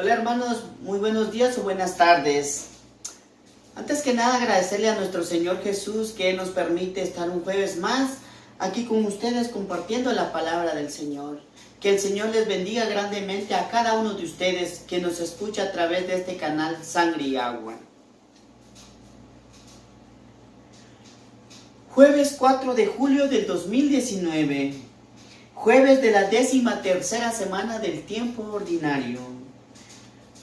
Hola hermanos, muy buenos días o buenas tardes. Antes que nada agradecerle a nuestro Señor Jesús que nos permite estar un jueves más aquí con ustedes compartiendo la palabra del Señor. Que el Señor les bendiga grandemente a cada uno de ustedes que nos escucha a través de este canal Sangre y Agua. Jueves 4 de julio del 2019, jueves de la 13ª semana del tiempo ordinario.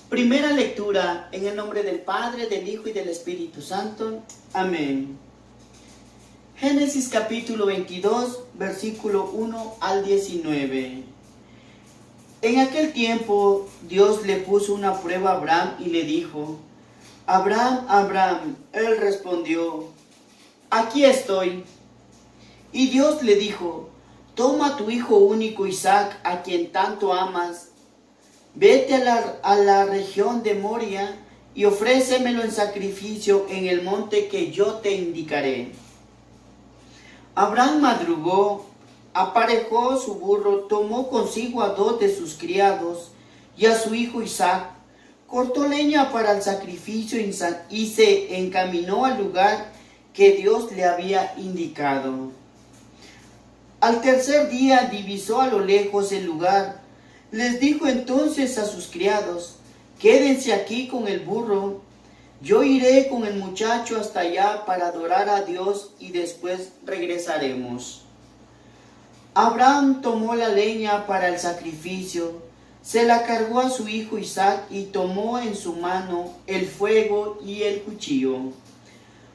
Primera lectura, en el nombre del Padre, del Hijo y del Espíritu Santo. Amén. Génesis capítulo 22, versículo 1 al 19. En aquel tiempo, Dios le puso una prueba a Abraham y le dijo: Abraham, Abraham. Él respondió: aquí estoy. Y Dios le dijo: toma a tu hijo único Isaac, a quien tanto amas, vete a la región de Moria y ofrécemelo en sacrificio en el monte que yo te indicaré. Abraham madrugó, aparejó su burro, tomó consigo a 2 de sus criados y a su hijo Isaac, cortó leña para el sacrificio y se encaminó al lugar que Dios le había indicado. Al tercer día divisó a lo lejos el lugar. Les dijo entonces a sus criados: quédense aquí con el burro, yo iré con el muchacho hasta allá para adorar a Dios y después regresaremos. Abraham tomó la leña para el sacrificio, se la cargó a su hijo Isaac y tomó en su mano el fuego y el cuchillo.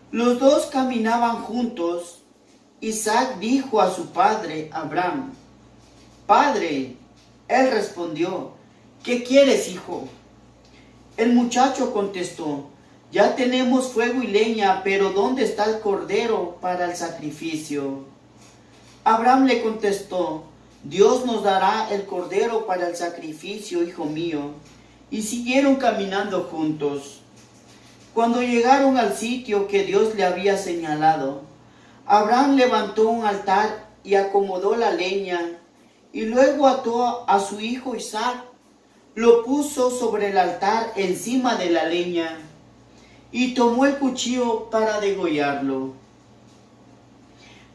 Los dos caminaban juntos. Isaac dijo a su padre Abraham: Padre. Él respondió: ¿qué quieres, hijo? El muchacho contestó: ya tenemos fuego y leña, pero ¿dónde está el cordero para el sacrificio? Abraham le contestó: Dios nos dará el cordero para el sacrificio, hijo mío. Y siguieron caminando juntos. Cuando llegaron al sitio que Dios le había señalado, Abraham levantó un altar y acomodó la leña, y luego ató a su hijo Isaac, lo puso sobre el altar encima de la leña, y tomó el cuchillo para degollarlo.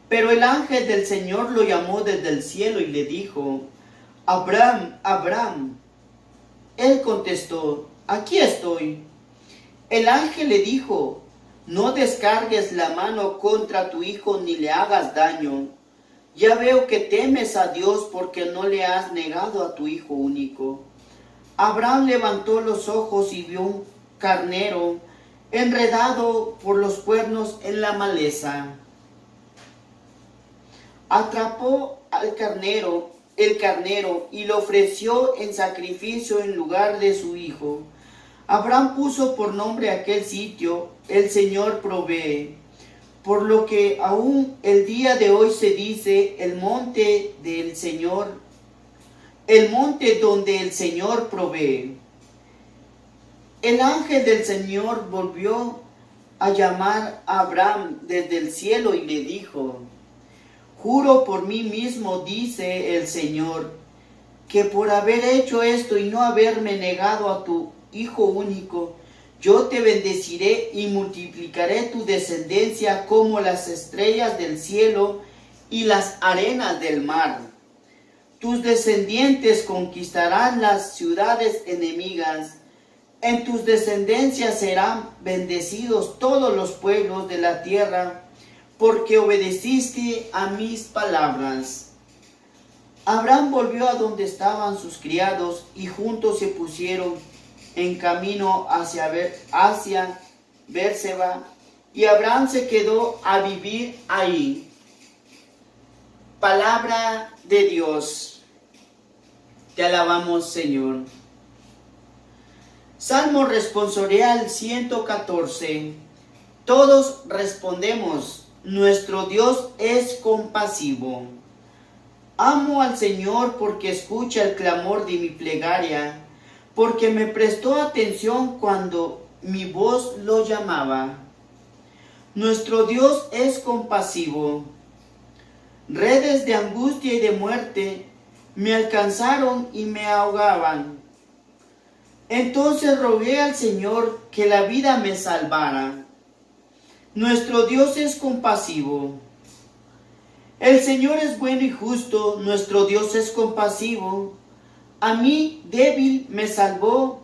Pero el ángel del Señor lo llamó desde el cielo y le dijo: Abraham, Abraham. Él contestó: aquí estoy. El ángel le dijo: no descargues la mano contra tu hijo ni le hagas daño. Ya veo que temes a Dios porque no le has negado a tu hijo único. Abraham levantó los ojos y vio un carnero enredado por los cuernos en la maleza. Atrapó el carnero y lo ofreció en sacrificio en lugar de su hijo. Abraham puso por nombre a aquel sitio: el Señor provee. Por lo que aún el día de hoy se dice: el monte del Señor, el monte donde el Señor provee. El ángel del Señor volvió a llamar a Abraham desde el cielo y le dijo: juro por mí mismo, dice el Señor, que por haber hecho esto y no haberme negado a tu hijo único, yo te bendeciré y multiplicaré tu descendencia como las estrellas del cielo y las arenas del mar. Tus descendientes conquistarán las ciudades enemigas. En tus descendencias serán bendecidos todos los pueblos de la tierra, porque obedeciste a mis palabras. Abraham volvió a donde estaban sus criados y juntos se pusieron en camino hacia Bérseba, y Abraham se quedó a vivir ahí. Palabra de Dios. Te alabamos, Señor. Salmo responsorial 114. Todos respondemos: nuestro Dios es compasivo. Amo al Señor porque escucha el clamor de mi plegaria, porque me prestó atención cuando mi voz lo llamaba. Nuestro Dios es compasivo. Redes de angustia y de muerte me alcanzaron y me ahogaban. Entonces rogué al Señor que la vida me salvara. Nuestro Dios es compasivo. El Señor es bueno y justo, nuestro Dios es compasivo. A mí, débil, me salvó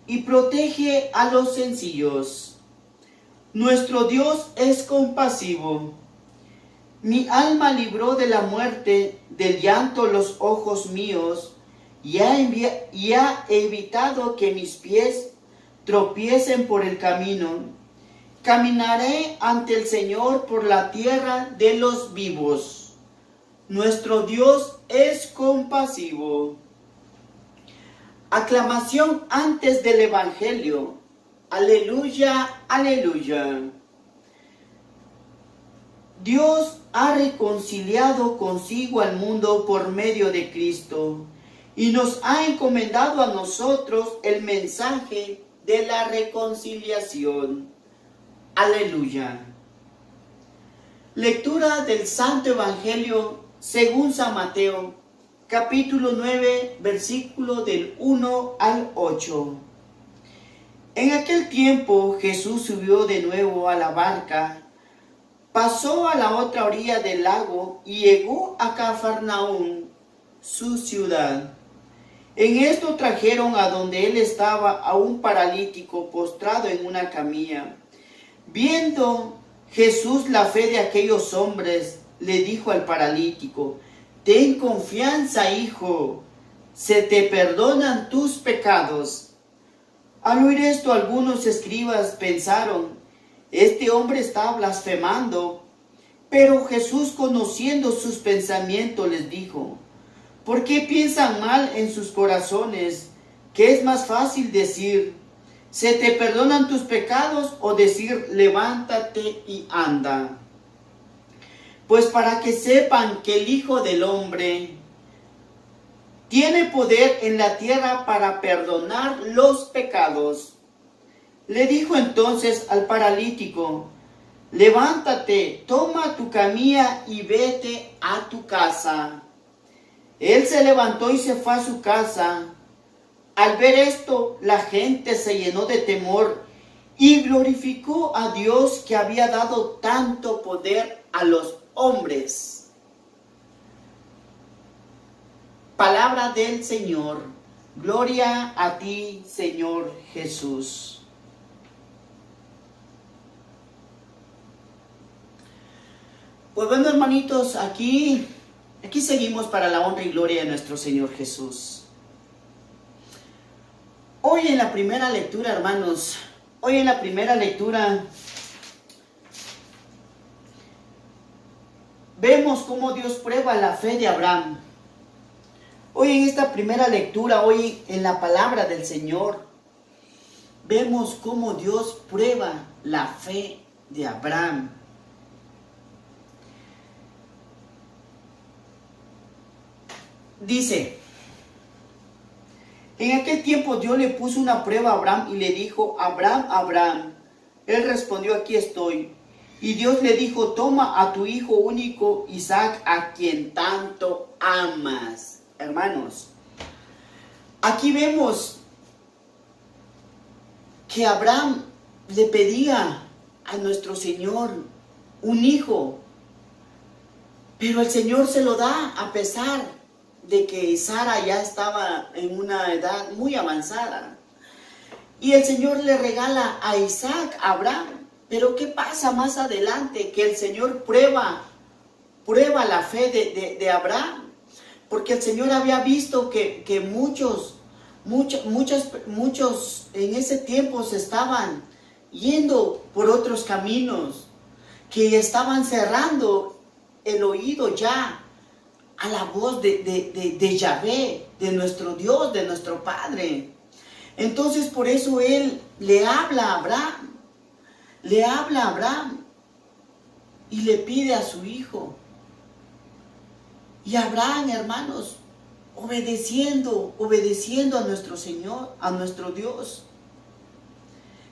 y protege a los sencillos. Nuestro Dios es compasivo. Mi alma libró de la muerte, del llanto los ojos míos, y ha evitado que mis pies tropiecen por el camino. Caminaré ante el Señor por la tierra de los vivos. Nuestro Dios es compasivo. Aclamación antes del Evangelio. Aleluya, aleluya. Dios ha reconciliado consigo al mundo por medio de Cristo y nos ha encomendado a nosotros el mensaje de la reconciliación. Aleluya. Lectura del Santo Evangelio según San Mateo, capítulo 9, versículo del 1 al 8. En aquel tiempo Jesús subió de nuevo a la barca, pasó a la otra orilla del lago y llegó a Cafarnaúm, su ciudad. En esto trajeron a donde él estaba a un paralítico postrado en una camilla. Viendo Jesús la fe de aquellos hombres, le dijo al paralítico: ten confianza, hijo, se te perdonan tus pecados. Al oír esto, algunos escribas pensaron: este hombre está blasfemando. Pero Jesús, conociendo sus pensamientos, les dijo: ¿por qué piensan mal en sus corazones? ¿Qué es más fácil decir: se te perdonan tus pecados, o decir: levántate y anda? Pues para que sepan que el Hijo del Hombre tiene poder en la tierra para perdonar los pecados. Le dijo entonces al paralítico: levántate, toma tu camilla y vete a tu casa. Él se levantó y se fue a su casa. Al ver esto, la gente se llenó de temor y glorificó a Dios, que había dado tanto poder a los hombres. Palabra del Señor. Gloria a ti, Señor Jesús. Pues bueno, hermanitos, aquí seguimos para la honra y gloria de nuestro Señor Jesús. Hoy en la primera lectura, hermanos, vemos cómo Dios prueba la fe de Abraham. Hoy en esta primera lectura, hoy en la palabra del Señor, vemos cómo Dios prueba la fe de Abraham. Dice: en aquel tiempo Dios le puso una prueba a Abraham y le dijo: Abraham, Abraham. Él respondió: aquí estoy. Y Dios le dijo: toma a tu hijo único, Isaac, a quien tanto amas. Hermanos, aquí vemos que Abraham le pedía a nuestro Señor un hijo, pero el Señor se lo da a pesar de que Sara ya estaba en una edad muy avanzada. Y el Señor le regala a Isaac a Abraham. Pero ¿qué pasa más adelante? Que el Señor prueba la fe de Abraham. Porque el Señor había visto que muchos en ese tiempo se estaban yendo por otros caminos, que estaban cerrando el oído ya a la voz de Yahvé, de nuestro Dios, de nuestro Padre. Entonces por eso Él le habla a Abraham y le pide a su hijo. Y Abraham, hermanos, obedeciendo a nuestro Señor, a nuestro Dios,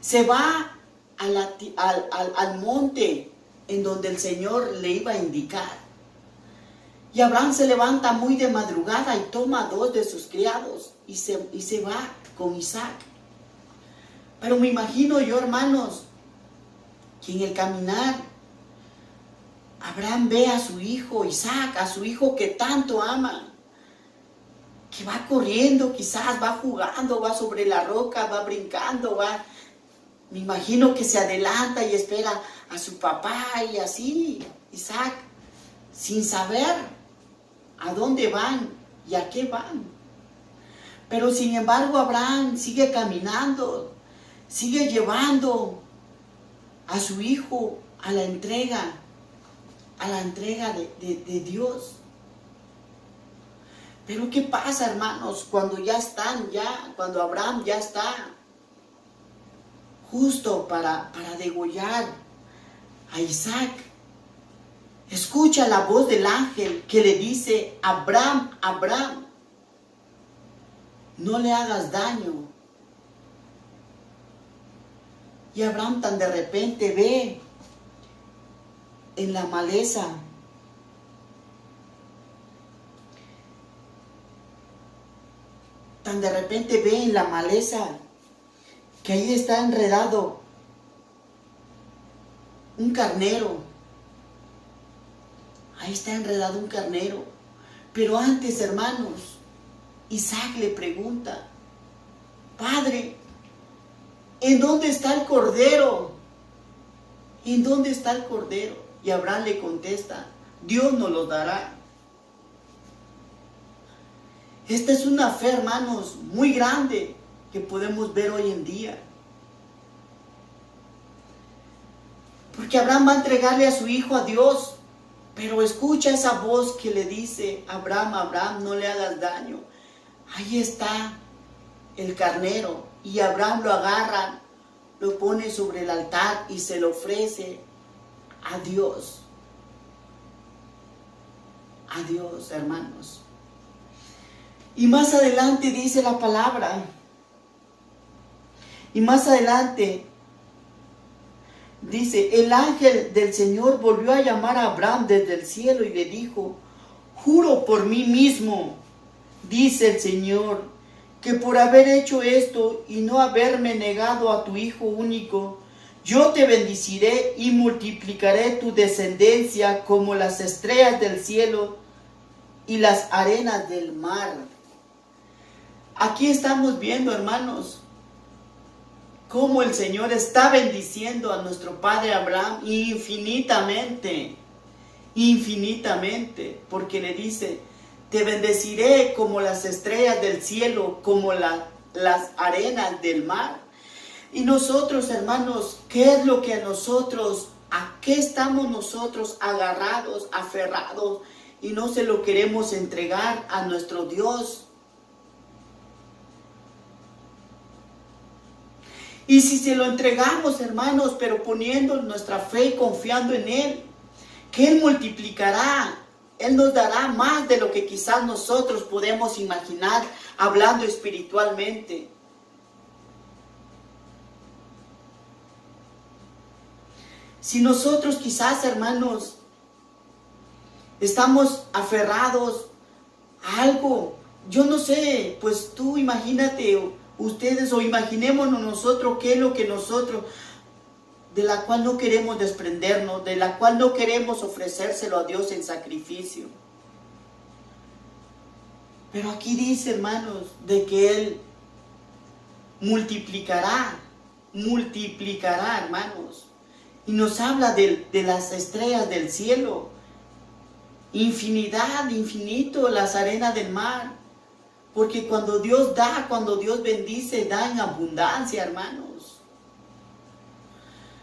se va al monte en donde el Señor le iba a indicar. Y Abraham se levanta muy de madrugada y toma 2 de sus criados y se va con Isaac. Pero me imagino yo, hermanos, que en el caminar Abraham ve a su hijo Isaac, a su hijo que tanto ama, que va corriendo, quizás va jugando, va sobre la roca, va brincando, me imagino que se adelanta y espera a su papá y así, Isaac, sin saber a dónde van y a qué van. Pero sin embargo Abraham sigue caminando, sigue llevando a su hijo a la entrega de Dios. Pero ¿qué pasa, hermanos, cuando cuando Abraham ya está justo para degollar a Isaac? Escucha la voz del ángel que le dice: Abraham, Abraham, no le hagas daño. Y Abraham tan de repente ve en la maleza que ahí está enredado un carnero. Ahí está enredado un carnero. Pero antes, hermanos, Isaac le pregunta: Padre, ¿en dónde está el cordero? ¿En dónde está el cordero? Y Abraham le contesta: Dios nos lo dará. Esta es una fe, hermanos, muy grande que podemos ver hoy en día. Porque Abraham va a entregarle a su hijo a Dios, pero escucha esa voz que le dice: Abraham, Abraham, no le hagas daño. Ahí está el carnero, y Abraham lo agarra, lo pone sobre el altar y se lo ofrece a Dios. A Dios, hermanos. Y más adelante dice la palabra. Y más adelante dice: el ángel del Señor volvió a llamar a Abraham desde el cielo y le dijo: juro por mí mismo, dice el Señor, que por haber hecho esto y no haberme negado a tu hijo único, yo te bendeciré y multiplicaré tu descendencia como las estrellas del cielo y las arenas del mar. Aquí estamos viendo, hermanos, cómo el Señor está bendiciendo a nuestro padre Abraham infinitamente, porque le dice: te bendeciré como las estrellas del cielo, como las arenas del mar. Y nosotros, hermanos, ¿qué es lo que a qué estamos nosotros agarrados, aferrados, y no se lo queremos entregar a nuestro Dios? Y si se lo entregamos, hermanos, pero poniendo nuestra fe y confiando en Él, que Él multiplicará, Él nos dará más de lo que quizás nosotros podemos imaginar, hablando espiritualmente. Si nosotros quizás, hermanos, estamos aferrados a algo, yo no sé, pues tú imagínate, ustedes, o imaginémonos nosotros qué es lo que nosotros, de la cual no queremos desprendernos, de la cual no queremos ofrecérselo a Dios en sacrificio. Pero aquí dice, hermanos, de que Él multiplicará, hermanos. Y nos habla de las estrellas del cielo, infinito, las arenas del mar. Porque cuando Dios da, cuando Dios bendice, da en abundancia, hermanos.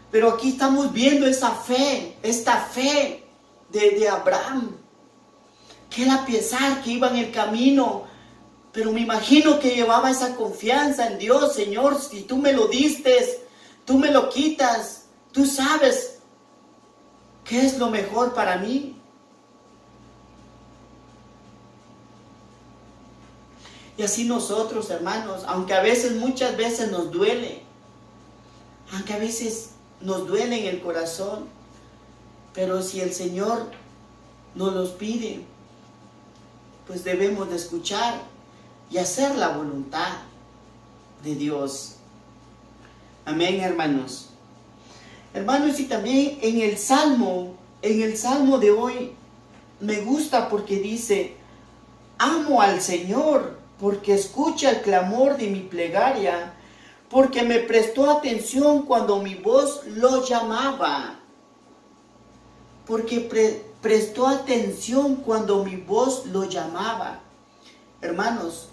Pero aquí estamos viendo esta fe de Abraham, que era pesar, que iba en el camino, pero me imagino que llevaba esa confianza en Dios. Señor, si tú me lo diste, tú me lo quitas, tú sabes qué es lo mejor para mí. Y así nosotros, hermanos, aunque a veces, muchas veces nos duele, aunque a veces nos duele en el corazón, pero si el Señor nos los pide, pues debemos de escuchar y hacer la voluntad de Dios. Amén, hermanos. Hermanos, y también en el Salmo de hoy, me gusta porque dice, amo al Señor porque escucha el clamor de mi plegaria, porque me prestó atención cuando mi voz lo llamaba. Porque prestó atención cuando mi voz lo llamaba. Hermanos,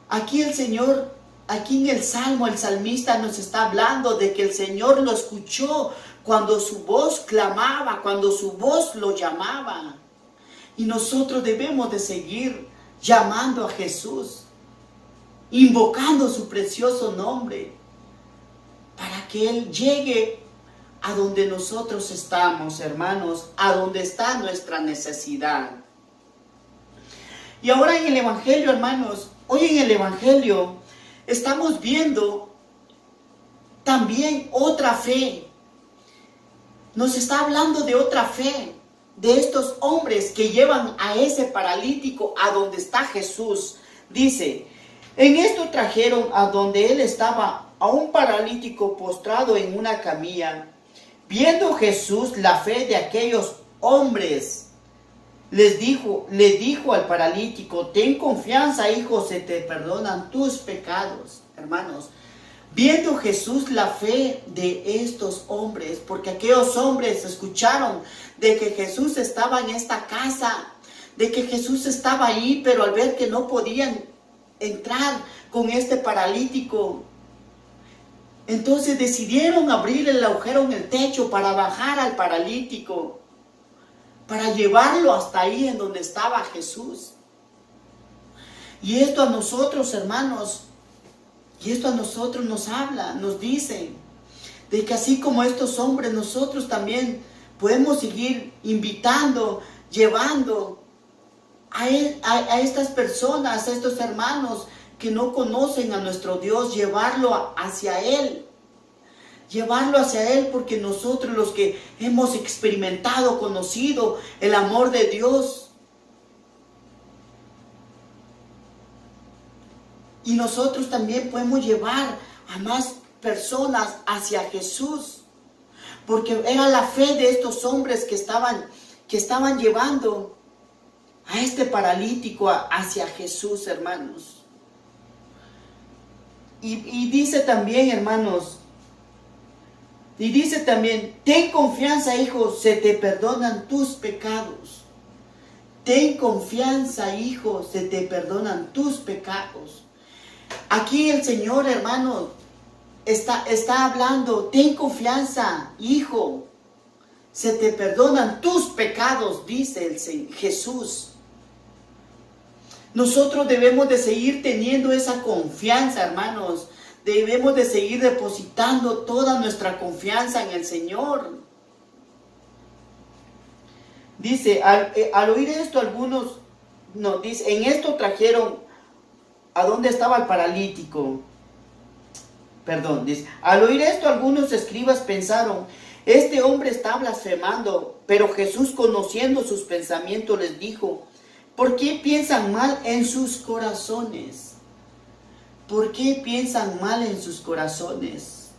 aquí el Señor, aquí en el Salmo, el salmista nos está hablando de que el Señor lo escuchó cuando su voz clamaba, cuando su voz lo llamaba. Y nosotros debemos de seguir llamando a Jesús, invocando su precioso nombre, para que Él llegue a donde nosotros estamos, hermanos, a donde está nuestra necesidad. Y ahora en el Evangelio, hermanos, hoy en el Evangelio estamos viendo también otra fe. Nos está hablando de otra fe, de estos hombres que llevan a ese paralítico a donde está Jesús. Dice, en esto trajeron a donde él estaba a un paralítico postrado en una camilla. Viendo Jesús la fe de aquellos hombres, le dijo al paralítico, ten confianza, hijo, se te perdonan tus pecados. Hermanos, viendo Jesús la fe de estos hombres, porque aquellos hombres escucharon de que Jesús estaba en esta casa, de que Jesús estaba ahí, pero al ver que no podían entrar con este paralítico, entonces decidieron abrir el agujero en el techo para bajar al paralítico, para llevarlo hasta ahí en donde estaba Jesús. Y esto a nosotros, hermanos, y esto a nosotros nos habla, nos dice, de que así como estos hombres, nosotros también podemos seguir invitando, llevando a estas personas, a estos hermanos que no conocen a nuestro Dios, llevarlo hacia Él. Llevarlo hacia Él, porque nosotros los que hemos experimentado, conocido el amor de Dios, y nosotros también podemos llevar a más personas hacia Jesús, porque era la fe de estos hombres que estaban llevando a este paralítico hacia Jesús, hermanos. Y dice también, hermanos, y dice también, ten confianza, hijo, se te perdonan tus pecados. Ten confianza, hijo, se te perdonan tus pecados. Aquí el Señor, hermano, está hablando, ten confianza, hijo, se te perdonan tus pecados, dice el Señor, Jesús. Nosotros debemos de seguir teniendo esa confianza, hermanos. Debemos de seguir depositando toda nuestra confianza en el Señor. Dice, al oír esto algunos, no, dice, en esto trajeron a donde estaba el paralítico. Perdón, dice, al oír esto algunos escribas pensaron, este hombre está blasfemando. Pero Jesús, conociendo sus pensamientos, les dijo, ¿por qué piensan mal en sus corazones? ¿Por qué piensan mal en sus corazones?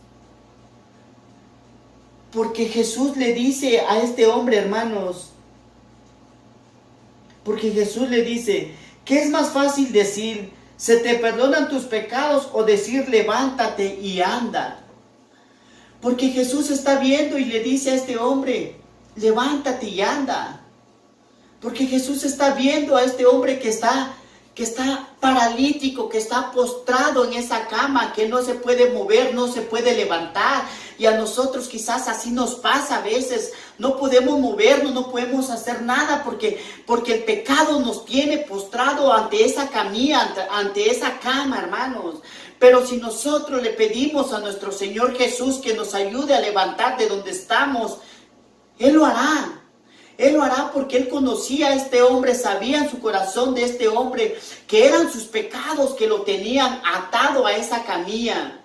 Porque Jesús le dice a este hombre, hermanos, porque Jesús le dice, ¿qué es más fácil decir, se te perdonan tus pecados, o decir, levántate y anda? Porque Jesús está viendo y le dice a este hombre, levántate y anda. Porque Jesús está viendo a este hombre que está paralítico, que está postrado en esa cama, que no se puede mover, no se puede levantar. Y a nosotros quizás así nos pasa a veces. No podemos movernos, no podemos hacer nada porque el pecado nos tiene postrado ante esa camilla, ante esa cama, hermanos. Pero si nosotros le pedimos a nuestro Señor Jesús que nos ayude a levantar de donde estamos, Él lo hará. Él lo hará porque Él conocía a este hombre, sabía en su corazón de este hombre que eran sus pecados que lo tenían atado a esa camilla.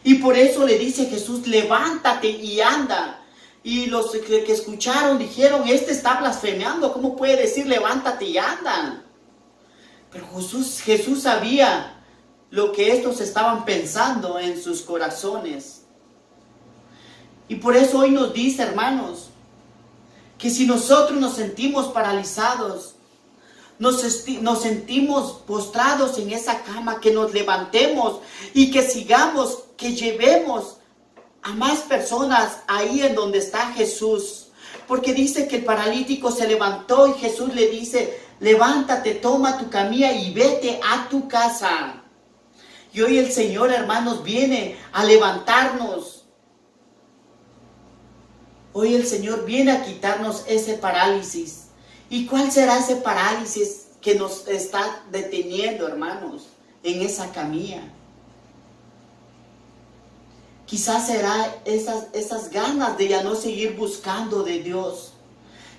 Y por eso le dice Jesús, levántate y anda. Y los que escucharon dijeron, este está blasfemando, ¿cómo puede decir levántate y anda? Pero Jesús sabía lo que estos estaban pensando en sus corazones. Y por eso hoy nos dice, hermanos, que si nosotros nos sentimos paralizados, nos sentimos postrados en esa cama, que nos levantemos y que sigamos, que llevemos a más personas ahí en donde está Jesús. Porque dice que el paralítico se levantó y Jesús le dice, levántate, toma tu camilla y vete a tu casa. Y hoy el Señor, hermanos, viene a levantarnos. Hoy el Señor viene a quitarnos ese parálisis. ¿Y cuál será ese parálisis que nos está deteniendo, hermanos, en esa camilla? Quizás será esas ganas de ya no seguir buscando de Dios.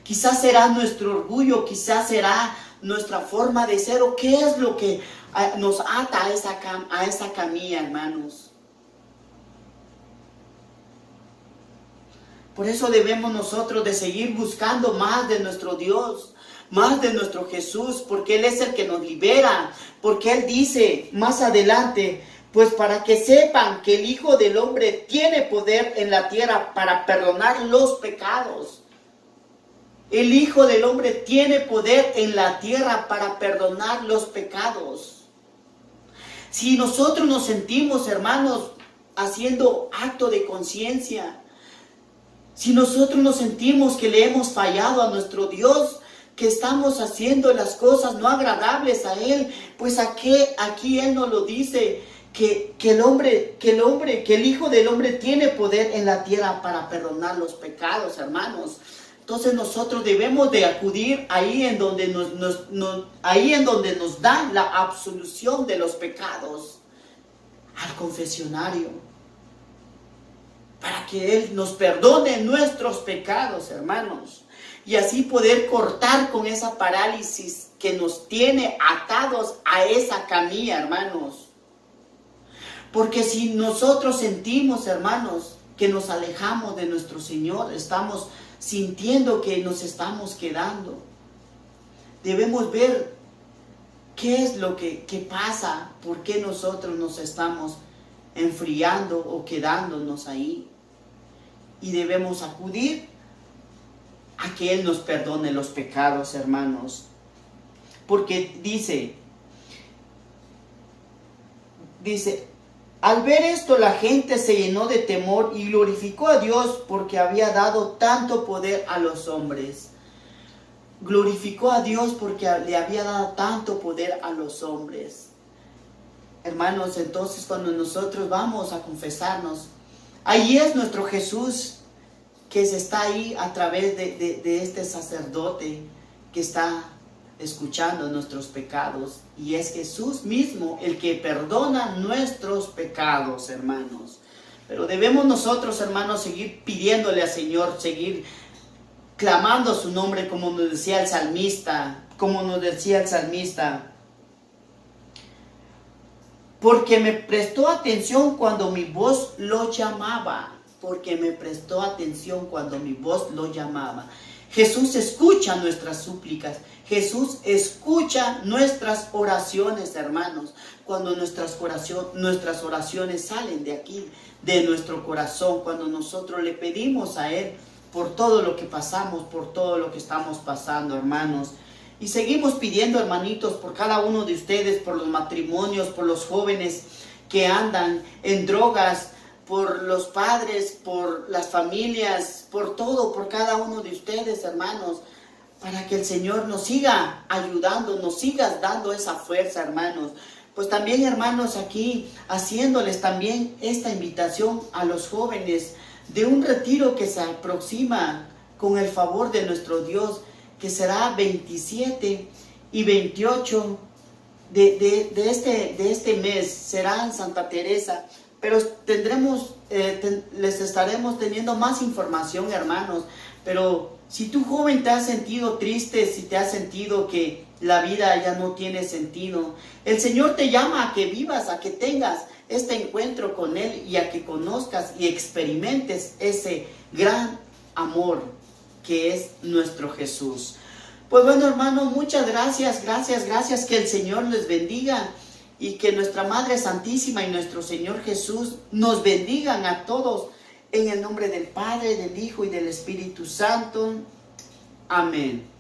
Quizás será nuestro orgullo, quizás será nuestra forma de ser, o qué es lo que nos ata a esa camilla, hermanos. Por eso debemos nosotros de seguir buscando más de nuestro Dios, más de nuestro Jesús, porque Él es el que nos libera, porque Él dice más adelante, pues para que sepan que el Hijo del Hombre tiene poder en la tierra para perdonar los pecados. El Hijo del Hombre tiene poder en la tierra para perdonar los pecados. Si nosotros nos sentimos, hermanos, haciendo acto de conciencia, si nosotros nos sentimos que le hemos fallado a nuestro Dios, que estamos haciendo las cosas no agradables a Él, pues aquí Él nos lo dice, que el Hijo del Hombre tiene poder en la tierra para perdonar los pecados, hermanos. Entonces nosotros debemos de acudir ahí en donde nos dan la absolución de los pecados, al confesionario, para que Él nos perdone nuestros pecados, hermanos, y así poder cortar con esa parálisis que nos tiene atados a esa camilla, hermanos. Porque si nosotros sentimos, hermanos, que nos alejamos de nuestro Señor, estamos sintiendo que nos estamos quedando, debemos ver qué es lo que pasa, por qué nosotros nos estamos enfriando o quedándonos ahí. Y debemos acudir a que Él nos perdone los pecados, hermanos. Porque dice, al ver esto la gente se llenó de temor y glorificó a Dios porque había dado tanto poder a los hombres. Glorificó a Dios porque le había dado tanto poder a los hombres. Hermanos, entonces cuando nosotros vamos a confesarnos, ahí es nuestro Jesús que se está ahí a través de este sacerdote que está escuchando nuestros pecados. Y es Jesús mismo el que perdona nuestros pecados, hermanos. Pero debemos nosotros, hermanos, seguir pidiéndole al Señor, seguir clamando su nombre, como nos decía el salmista, porque me prestó atención cuando mi voz lo llamaba. Porque me prestó atención cuando mi voz lo llamaba. Jesús escucha nuestras súplicas. Jesús escucha nuestras oraciones, hermanos. Cuando nuestras oraciones salen de aquí, de nuestro corazón. Cuando nosotros le pedimos a Él por todo lo que pasamos, por todo lo que estamos pasando, hermanos. Y seguimos pidiendo, hermanitos, por cada uno de ustedes, por los matrimonios, por los jóvenes que andan en drogas, por los padres, por las familias, por todo, por cada uno de ustedes, hermanos, para que el Señor nos siga ayudando, nos siga dando esa fuerza, hermanos. Pues también, hermanos, aquí haciéndoles también esta invitación a los jóvenes de un retiro que se aproxima con el favor de nuestro Dios, que será 27 y 28 de este mes, será en Santa Teresa. Pero les estaremos teniendo más información, hermanos. Pero si tú, joven, te has sentido triste, si te has sentido que la vida ya no tiene sentido, el Señor te llama a que vivas, a que tengas este encuentro con Él y a que conozcas y experimentes ese gran amor que es nuestro Jesús. Pues bueno, hermanos, muchas gracias, que el Señor les bendiga. y que nuestra Madre Santísima y nuestro Señor Jesús nos bendigan a todos en el nombre del Padre, del Hijo y del Espíritu Santo. Amén.